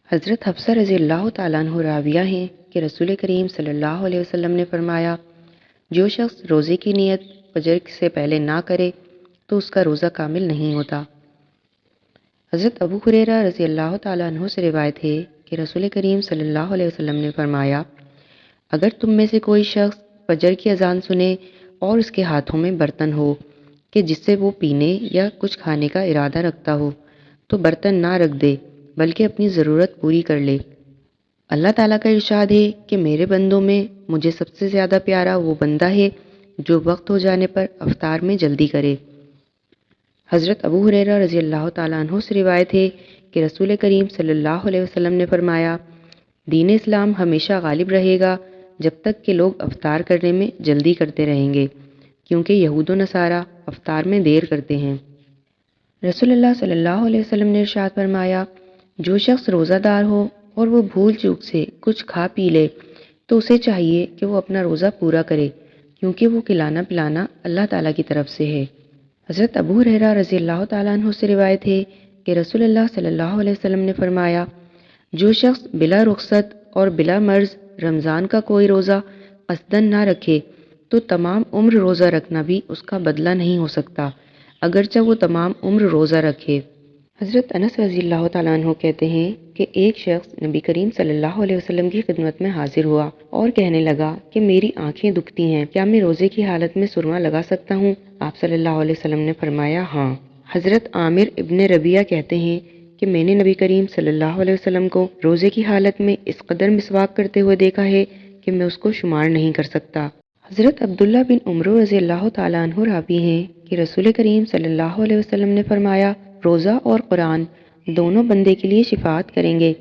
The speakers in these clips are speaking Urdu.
حضرت حفصہ رضی اللہ تعالیٰ عنہ راویہ ہیں کہ رسول کریم صلی اللہ علیہ وسلم نے فرمایا، جو شخص روزے کی نیت فجر سے پہلے نہ کرے تو اس کا روزہ کامل نہیں ہوتا۔ حضرت ابو ہریرہ رضی اللہ تعالیٰ عنہ سے روایت ہے کہ رسول کریم صلی اللہ علیہ وسلم نے فرمایا، اگر تم میں سے کوئی شخص فجر کی اذان سنے اور اس کے ہاتھوں میں برتن ہو کہ جس سے وہ پینے یا کچھ کھانے کا ارادہ رکھتا ہو تو برتن نہ رکھ دے بلکہ اپنی ضرورت پوری کر لے۔ اللہ تعالیٰ کا ارشاد ہے کہ میرے بندوں میں مجھے سب سے زیادہ پیارا وہ بندہ ہے جو وقت ہو جانے پر افطار میں جلدی کرے۔ حضرت ابو ہریرہ رضی اللہ تعالیٰ عنہ سے روایت ہے کہ رسول کریم صلی اللہ علیہ وسلم نے فرمایا، دین اسلام ہمیشہ غالب رہے گا جب تک کہ لوگ افطار کرنے میں جلدی کرتے رہیں گے، کیونکہ یہود و نصارہ افطار میں دیر کرتے ہیں۔ رسول اللہ صلی اللہ علیہ وسلم نے ارشاد فرمایا، جو شخص روزہ دار ہو اور وہ بھول چوک سے کچھ کھا پی لے تو اسے چاہیے کہ وہ اپنا روزہ پورا کرے، کیونکہ وہ کھلانا پلانا اللہ تعالیٰ کی طرف سے ہے۔ حضرت ابو ہریرہ رضی اللہ تعالیٰ عنہ سے روایت ہے کہ رسول اللہ صلی اللہ علیہ وسلم نے فرمایا، جو شخص بلا رخصت اور بلا مرض رمضان کا کوئی روزہ قصدن نہ رکھے تو تمام عمر روزہ رکھنا بھی اس کا بدلہ نہیں ہو سکتا، اگرچہ وہ تمام عمر روزہ رکھے۔ حضرت انس رضی اللہ تعالیٰ عنہ کہتے ہیں کہ ایک شخص نبی کریم صلی اللہ علیہ وسلم کی خدمت میں حاضر ہوا اور کہنے لگا کہ میری آنکھیں دکھتی ہیں، کیا میں روزے کی حالت میں سرما لگا سکتا ہوں؟ آپ صلی اللہ علیہ وسلم نے فرمایا ہاں۔ حضرت عامر ابن ربیعہ کہتے ہیں کہ میں نے نبی کریم صلی اللہ علیہ وسلم کو روزے کی حالت میں اس قدر مسواک کرتے ہوئے دیکھا ہے کہ میں اس کو شمار نہیں کر سکتا۔ حضرت عبداللہ بن عمر رضی اللہ تعالیٰ عنہ راوی ہیں کہ رسول کریم صلی اللہ علیہ وسلم نے فرمایا، روزہ اور قرآن دونوں بندے کے لیے شفاعت کریں گے۔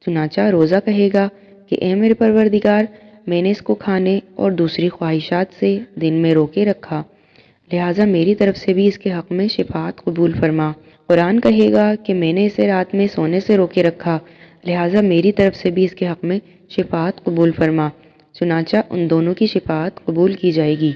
چنانچہ روزہ کہے گا کہ اے میرے پروردگار، میں نے اس کو کھانے اور دوسری خواہشات سے دن میں روکے رکھا، لہٰذا میری طرف سے بھی اس کے حق میں شفاعت قبول فرما۔ قرآن کہے گا کہ میں نے اسے رات میں سونے سے روکے رکھا، لہٰذا میری طرف سے بھی اس کے حق میں شفاعت قبول فرما۔ چنانچہ ان دونوں کی شفاعت قبول کی جائے گی۔